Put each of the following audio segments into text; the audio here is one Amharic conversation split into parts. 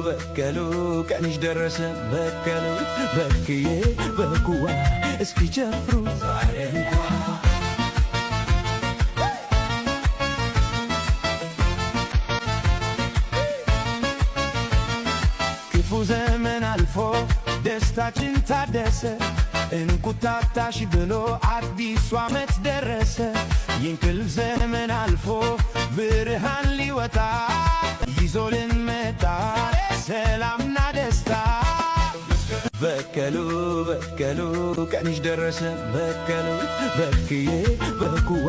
በከሉ ቀንሽ ደረሰ በከሉ በክዬ በኩዋ እስኪጨፍሩ ዛሬ እንኳ ክፉ ዘመን አልፎ ደስታችን ታደሰ እንቁጣጣሽ ብሎ አዲሱ ዓመት ደረሰ የእንቅልፍ ዘመን አልፎ ብርሃን ሊወጣ ይዞልን መጣ ሰላምና ደስታ በከሉ ቀንሽ ደረሰ በከሉ በክዬ በኩዋ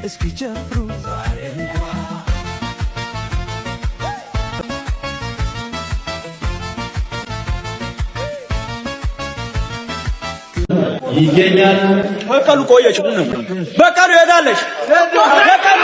እስኪጨፍሩ ዛሬ እንኳ ይገኛል። በቀሉ ቆየች በቀሉ ሄዳለች በቀሉ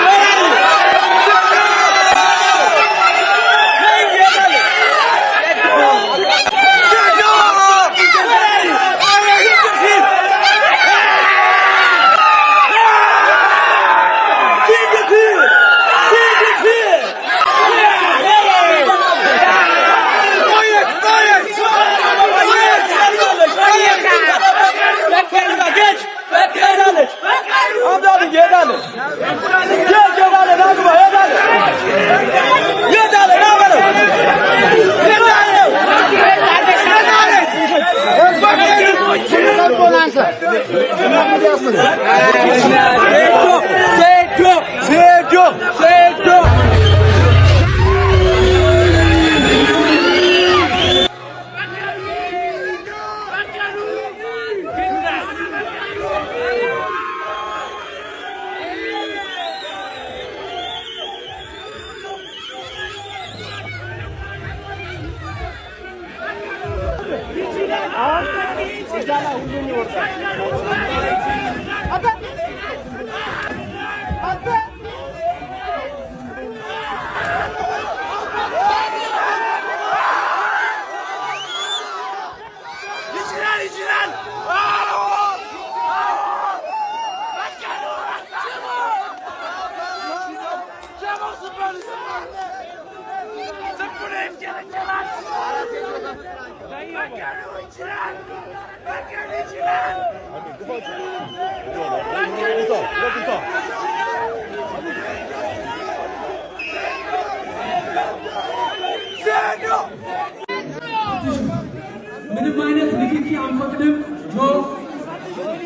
ምንም አይነት ንክኪ አንፈቅድም።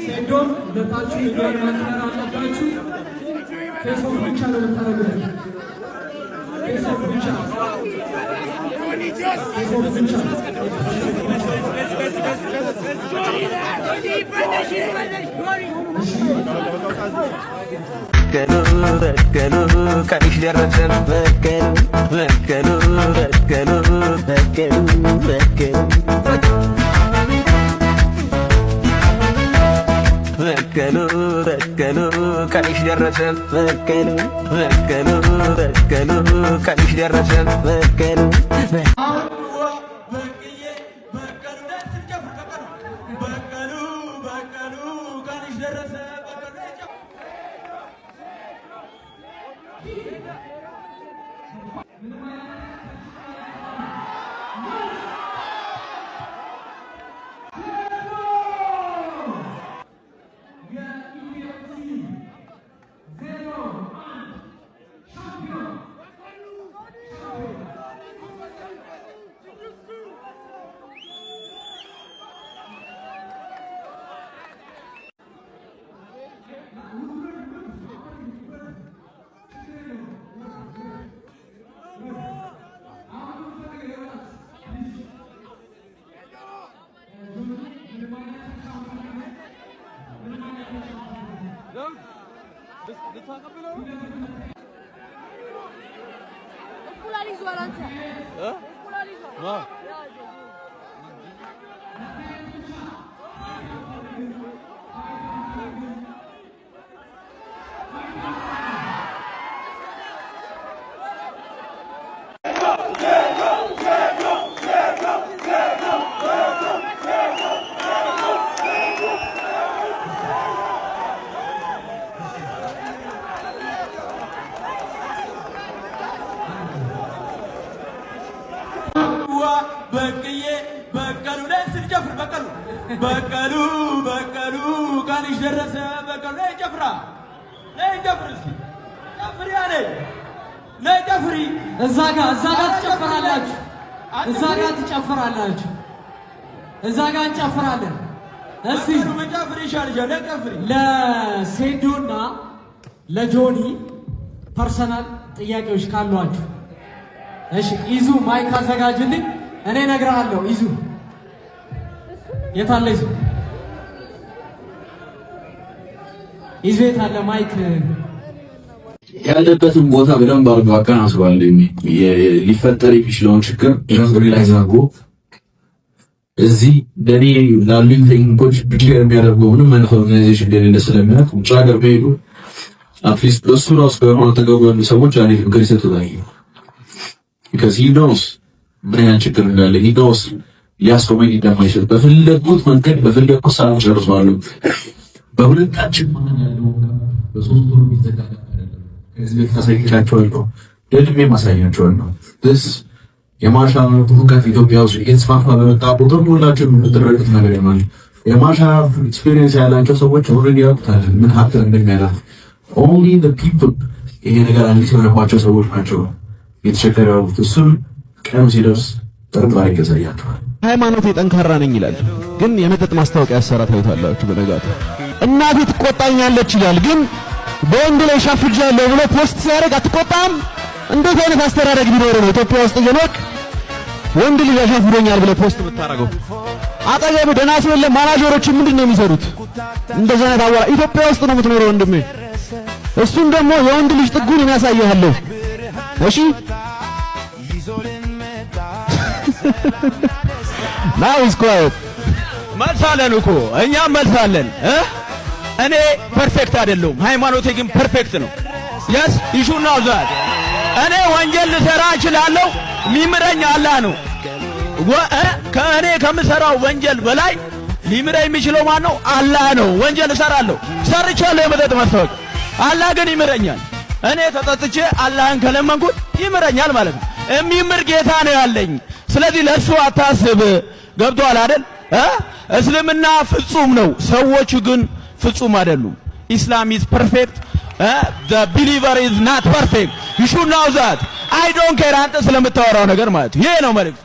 ሴዶም ሁለታችሁ ይገናኛል አለባችሁ። ፌስቡክ ብቻ ነው የምታደርጉት። ፌስቡክ ብቻ በከሉ ቀንሽ ደረሰ በከሉ ቀንሽ ደረሰ በከሉ ቀንሽ ደረሰ በከሉ እ በቀሉ በቀሉ ቀንሽ ደረሰ በቀሉ ነይ ጨፍራ ነይ ጨፍሪ ጨፍሪ አለ ነይ ጨፍሪ እዛ ጋር ትጨፍራላችሁ እዛ ጋር ትጨፍራላችሁ እዛ ጋር እንጨፍራለን እስቲ መጨፍሪ ይሻልሻል ጨፍሪ ለሴዶና ለጆኒ ፐርሰናል ጥያቄዎች ካሏችሁ እሺ ይዙ ማይክ አዘጋጅልኝ እኔ እነግርሃለሁ ይዙ የታለ ይዙ የታለ ማይክ ያለበትን ቦታ በደንብ አድርጎ አቀናስሯል ሊፈጠር የሚችለውን ችግር ሪላይዝ አድርጎ እዚህ ለኔ ላሉኝ ቴክኒኮች ቢገር የሚያደርገው ምንም አይነት ኦርጋናይዜሽን እንደሌለ ስለሚያውቅ ውጭ ሀገር በሄዱ አትሊስት እሱ ራሱ ጋር ተገቡ ያሉ ሰዎች አሪፍ ምክር ይሰጡታል። because he knows ምን ያህል ችግር እንዳለ he knows ሊያስቆመኝ እንደማይችል በፈለጉት መንገድ በፈለጉት ሰዓት ጨርሷለሁ። በሁለታችን ማለት ያለው በሶስት ወር የሚዘጋጋ አይደለም። ከዚህ ቤት ታሳይቻቸዋለሁ ደግሜ ማሳያቸዋለሁ። this የማርሻ ሁከት ኢትዮጵያ ውስጥ እየተስፋፋ በመጣ ቁጥር ሁላችንም የምትደረጉት ነገር ይሆናል። የማርሻ ኤክስፒሪየንስ ያላቸው ሰዎች ኦልሬዲ ያውቁታል ምን ሀብት እንደሚያደርግ only the people ይሄ ነገር አንዲት የሆነባቸው ሰዎች ናቸው የተቸገረው። እሱም ቀኑ ሲደርስ ጥርጣሬ ይገዛያቸዋል። ሃይማኖቴ ጠንካራ ነኝ ይላል፣ ግን የመጠጥ ማስታወቂያ ያሰራ ታዩታላችሁ። በነጋቱ እናቴ ትቆጣኛለች ይላል፣ ግን በወንድ ላይ ሻፍጃለሁ ብሎ ፖስት ሲያደርግ አትቆጣም? እንዴት አይነት አስተዳደግ ቢኖር ነው ኢትዮጵያ ውስጥ እየኖርክ ወንድ ልጅ ያሻፍዶኛል ብለ ፖስት ብታረገው? አጠገብ ደህና ሰው የለም። ማናጀሮች ምንድነው የሚሰሩት? እንደዛ አይነት አዋራ ኢትዮጵያ ውስጥ ነው የምትኖረው ወንድሜ። እሱን ደግሞ የወንድ ልጅ ጥጉን የሚያሳየው እሺ now is quiet መልሳለን እኮ እኛም መልሳለን። እኔ ፐርፌክት አይደለሁም፣ ሃይማኖቴ ግን ፐርፌክት ነው። yes you should know that እኔ ወንጀል ልሰራ እችላለሁ፣ የሚምረኝ አላህ ነው። ከእኔ ከምሰራው ወንጀል በላይ ሊምረኝ የሚችለው ማን ነው? አላህ ነው። ወንጀል እሰራለሁ፣ ሰርቻለሁ የመጠጥ ማስታወቂያ፣ አላህ ግን ይምረኛል። እኔ ተጠጥቼ አላህን ከለመንኩት ይምረኛል ማለት ነው። የሚምር ጌታ ነው ያለኝ። ስለዚህ ለሱ አታስብ። ገብቶሃል አይደል? እስልምና ፍጹም ነው፣ ሰዎቹ ግን ፍጹም አይደሉም። ኢስላም is perfect, the believer is not perfect. you should know that. I don't care አንተ ስለምታወራው ነገር ማለት ይሄ ነው መልእክት።